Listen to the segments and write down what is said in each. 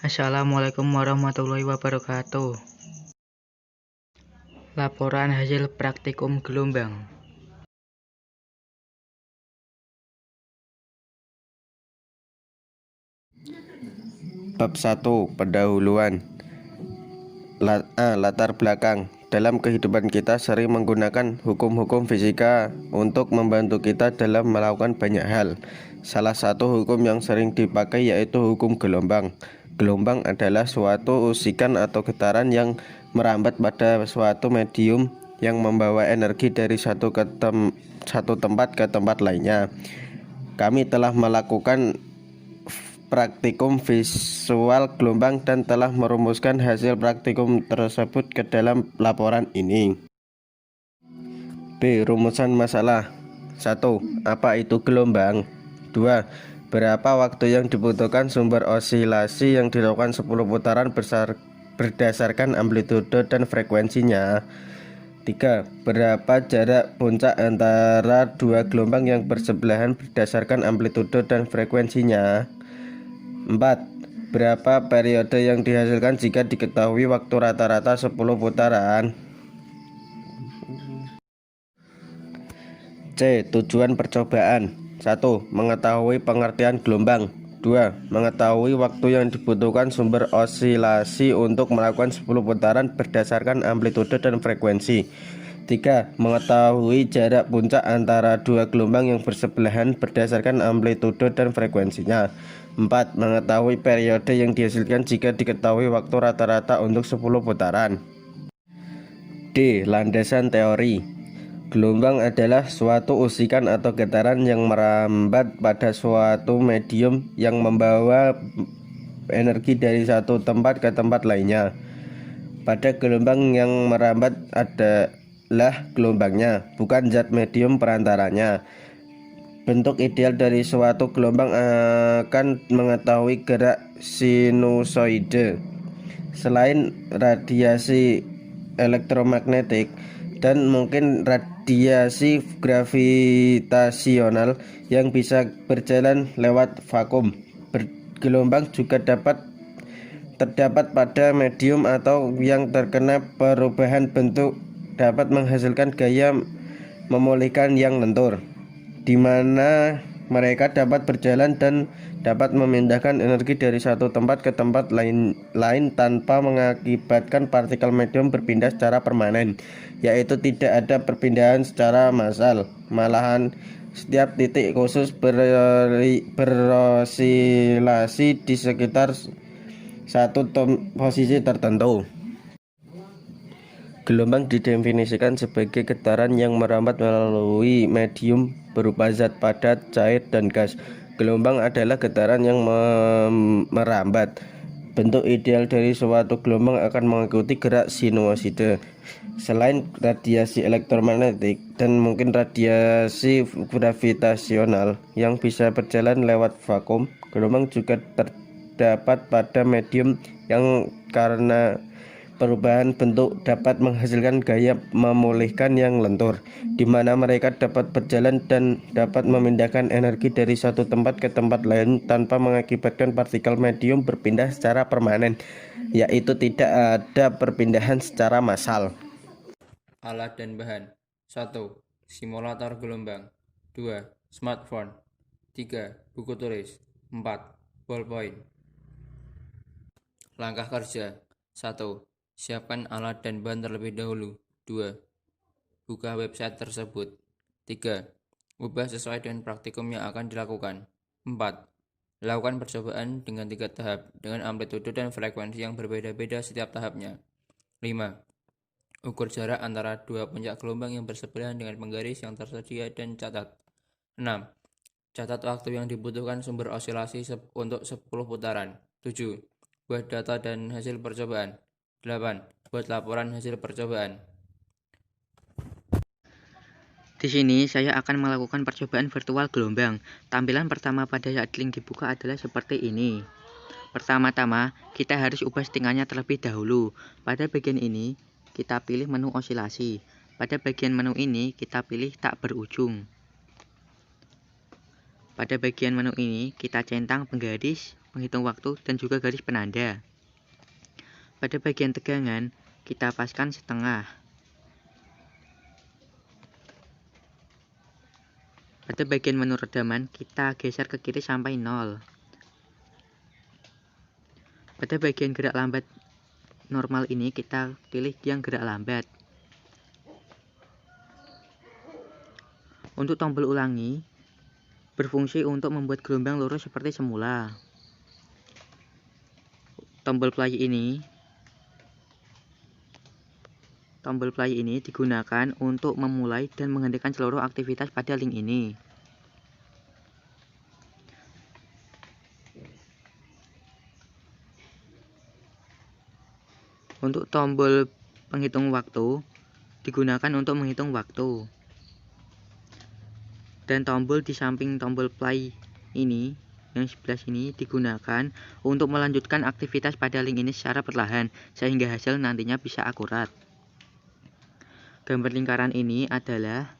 Assalamualaikum warahmatullahi wabarakatuh. Laporan hasil praktikum gelombang. Bab 1. Pendahuluan. Latar belakang. Dalam kehidupan kita sering menggunakan hukum-hukum fisika untuk membantu kita dalam melakukan banyak hal. Salah satu hukum yang sering dipakai yaitu hukum gelombang. Gelombang adalah suatu usikan atau getaran yang merambat pada suatu medium yang membawa energi dari satu tempat ke tempat lainnya. Kami telah melakukan praktikum visual gelombang dan telah merumuskan hasil praktikum tersebut ke dalam laporan ini. B. Rumusan masalah. 1. Apa itu gelombang? 2. Berapa waktu yang dibutuhkan sumber osilasi yang dilakukan 10 putaran berdasarkan amplitude dan frekuensinya? 3. Berapa jarak puncak antara dua gelombang yang bersebelahan berdasarkan amplitude dan frekuensinya? 4. Berapa periode yang dihasilkan jika diketahui waktu rata-rata 10 putaran? C. Tujuan percobaan. 1. Mengetahui pengertian gelombang. 2. Mengetahui waktu yang dibutuhkan sumber osilasi untuk melakukan 10 putaran berdasarkan amplitude dan frekuensi. 3. Mengetahui jarak puncak antara dua gelombang yang bersebelahan berdasarkan amplitude dan frekuensinya. 4. Mengetahui periode yang dihasilkan jika diketahui waktu rata-rata untuk 10 putaran. D. Landasan teori. Gelombang adalah suatu usikan atau getaran yang merambat pada suatu medium yang membawa energi dari satu tempat ke tempat lainnya. Pada gelombang yang merambat adalah gelombangnya, bukan zat medium perantaranya. Bentuk ideal dari suatu gelombang akan mengetahui gerak sinusoide. Selain radiasi elektromagnetik dan mungkin radiasi gravitasional yang bisa berjalan lewat vakum, gelombang juga terdapat pada medium atau yang terkena perubahan bentuk dapat menghasilkan gaya memulihkan yang lentur, di mana mereka dapat berjalan dan dapat memindahkan energi dari satu tempat ke tempat lain tanpa mengakibatkan partikel medium berpindah secara permanen, yaitu tidak ada perpindahan secara massal. Malahan setiap titik khusus berosilasi di sekitar satu posisi tertentu. Gelombang didefinisikan sebagai getaran yang merambat melalui medium berupa zat padat, cair, dan gas. Gelombang adalah getaran yang merambat. Bentuk ideal dari suatu gelombang akan mengikuti gerak sinusoide. Selain radiasi elektromagnetik dan mungkin radiasi gravitasional yang bisa berjalan lewat vakum, gelombang juga terdapat pada medium yang karena perubahan bentuk dapat menghasilkan gaya memulihkan yang lentur, di mana mereka dapat berjalan dan dapat memindahkan energi dari satu tempat ke tempat lain tanpa mengakibatkan partikel medium berpindah secara permanen, yaitu tidak ada perpindahan secara massal. Alat dan bahan. 1. Simulator gelombang. 2. Smartphone. 3. Buku tulis. 4. Ballpoint. Langkah kerja. 1. Siapkan alat dan bahan terlebih dahulu. 2. Buka website tersebut. 3. Ubah sesuai dengan praktikum yang akan dilakukan. 4. Lakukan percobaan dengan 3 tahap, dengan amplitude dan frekuensi yang berbeda-beda setiap tahapnya. 5. Ukur jarak antara dua puncak gelombang yang bersebelahan dengan penggaris yang tersedia dan catat. 6. Catat waktu yang dibutuhkan sumber osilasi untuk 10 putaran. 7. Buat data dan hasil percobaan. 8. Buat laporan hasil percobaan. Di sini saya akan melakukan percobaan virtual gelombang. Tampilan pertama pada saat link dibuka adalah seperti ini. Pertama-tama, kita harus ubah settingannya terlebih dahulu. Pada bagian ini, kita pilih menu osilasi. Pada bagian menu ini, kita pilih tak berujung. Pada bagian menu ini, kita centang penggaris, penghitung waktu, dan juga garis penanda. Pada bagian tegangan, kita paskan setengah. Pada bagian menu redaman, kita geser ke kiri sampai 0. Pada bagian gerak lambat normal ini, kita pilih yang gerak lambat. Untuk tombol ulangi, berfungsi untuk membuat gelombang lurus seperti semula. Tombol play ini digunakan untuk memulai dan menghentikan seluruh aktivitas pada link ini. Untuk tombol penghitung waktu digunakan untuk menghitung waktu. Dan tombol di samping tombol play ini, yang sebelah sini, digunakan untuk melanjutkan aktivitas pada link ini secara perlahan, sehingga hasil nantinya bisa akurat. Gambar lingkaran ini adalah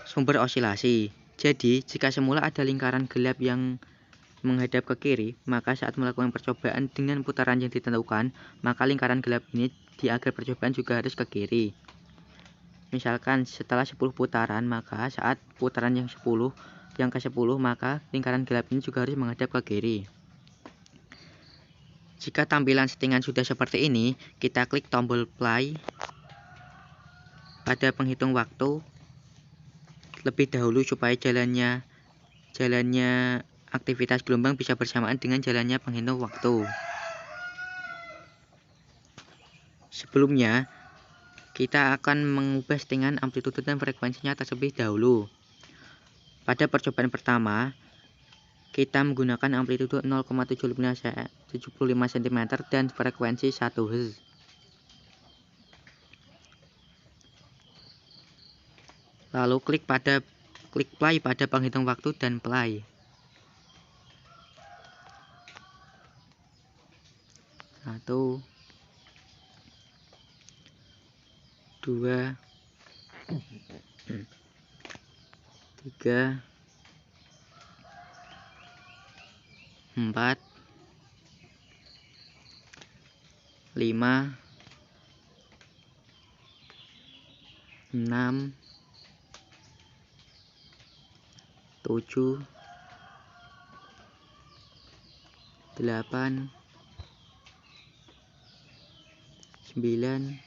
sumber osilasi. Jadi, jika semula ada lingkaran gelap yang menghadap ke kiri, maka saat melakukan percobaan dengan putaran yang ditentukan, maka lingkaran gelap ini di akhir percobaan juga harus ke kiri. Misalkan setelah 10 putaran, maka saat putaran yang ke-10, maka lingkaran gelap ini juga harus menghadap ke kiri. Jika tampilan settingan sudah seperti ini, kita klik tombol play pada penghitung waktu lebih dahulu supaya jalannya aktivitas gelombang bisa bersamaan dengan jalannya penghitung waktu. Sebelumnya, kita akan mengubah settingan amplitude dan frekuensinya terlebih dahulu. Pada percobaan pertama, kita menggunakan amplitude 0,75 cm dan frekuensi 1 Hz. Lalu klik play pada penghitung waktu dan play. 1, 2, 3, 4, 5, 6, 7, 8, 9, 10.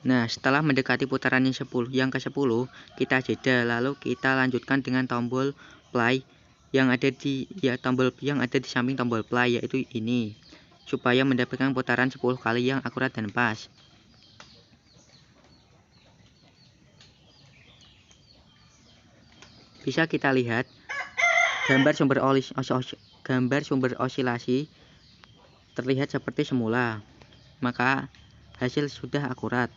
Nah, setelah mendekati putaran yang ke-10, kita jeda, lalu kita lanjutkan dengan tombol play yang ada di samping tombol play, yaitu ini, supaya mendapatkan putaran 10 kali yang akurat dan pas. Bisa kita lihat gambar sumber osilasi terlihat seperti semula, maka hasil sudah akurat.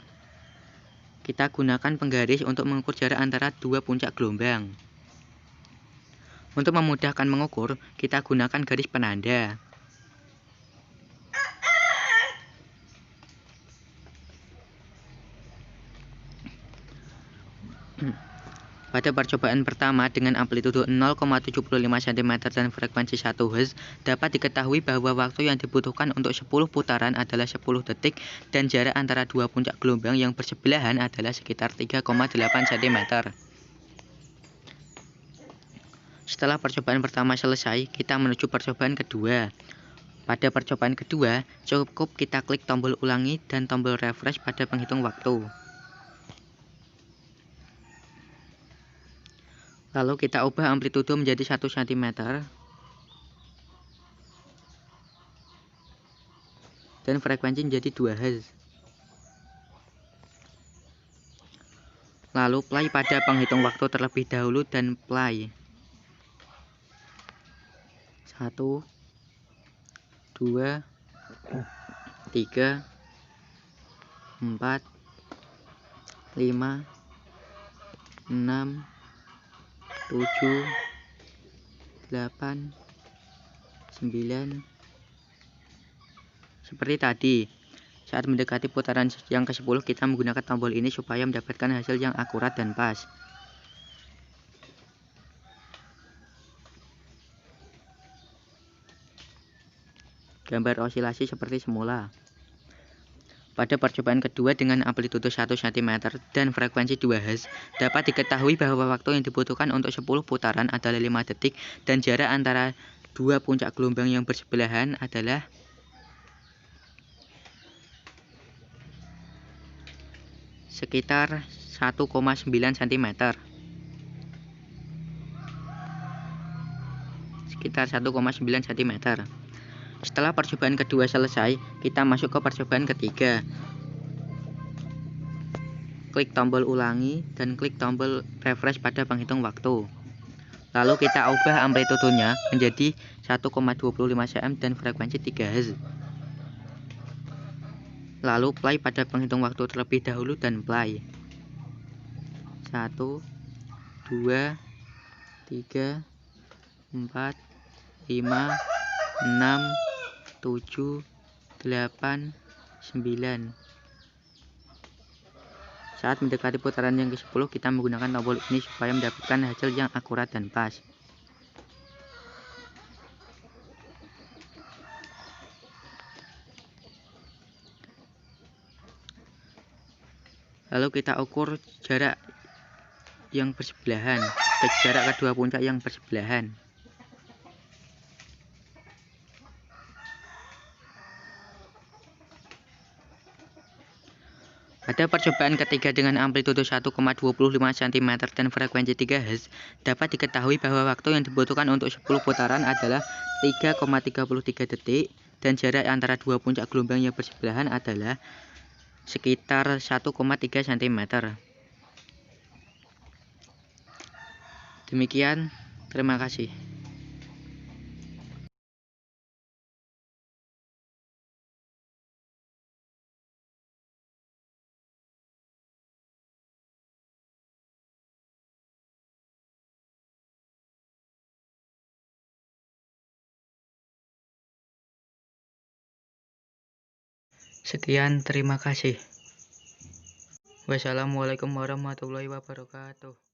Kita gunakan penggaris untuk mengukur jarak antara dua puncak gelombang. Untuk memudahkan mengukur, kita gunakan garis penanda. Pada percobaan pertama dengan amplitude 0,75 cm dan frekuensi 1 Hz, dapat diketahui bahwa waktu yang dibutuhkan untuk 10 putaran adalah 10 detik dan jarak antara dua puncak gelombang yang bersebelahan adalah sekitar 3,8 cm. Setelah percobaan pertama selesai, kita menuju percobaan kedua. Pada percobaan kedua, cukup kita klik tombol ulangi dan tombol refresh pada penghitung waktu. Lalu kita ubah amplitude menjadi 1 cm dan frekuensi menjadi 2 Hz. Lalu play pada penghitung waktu terlebih dahulu dan play. 1, 2, 3, 4, 5, 6, 7, 8, 9. Seperti tadi, Saat mendekati putaran yang ke-10, kita menggunakan tombol ini supaya mendapatkan hasil yang akurat dan pas. Gambar osilasi seperti semula. Pada percobaan kedua dengan amplitudo 1 cm dan frekuensi 2 Hz, dapat diketahui bahwa waktu yang dibutuhkan untuk 10 putaran adalah 5 detik dan jarak antara dua puncak gelombang yang bersebelahan adalah sekitar 1,9 cm. Setelah percobaan kedua selesai, kita masuk ke percobaan ketiga. Klik tombol ulangi dan klik tombol refresh pada penghitung waktu. Lalu kita ubah amplitudenya menjadi 1,25 cm dan frekuensi 3 Hz. Lalu play pada penghitung waktu terlebih dahulu dan play. 1, 2, 3, 4, 5, 6, 7, 8, 9. Saat mendekati putaran yang ke-10, kita menggunakan tombol ini supaya mendapatkan hasil yang akurat dan pas. Lalu kita ukur jarak yang bersebelahan, jarak kedua puncak yang bersebelahan. Pada percobaan ketiga dengan amplitudo 1,25 cm dan frekuensi 3 Hz, dapat diketahui bahwa waktu yang dibutuhkan untuk 10 putaran adalah 3,33 detik dan jarak antara dua puncak gelombang yang bersebelahan adalah sekitar 1,3 cm. Demikian, terima kasih. Sekian, terima kasih. Wassalamualaikum warahmatullahi wabarakatuh.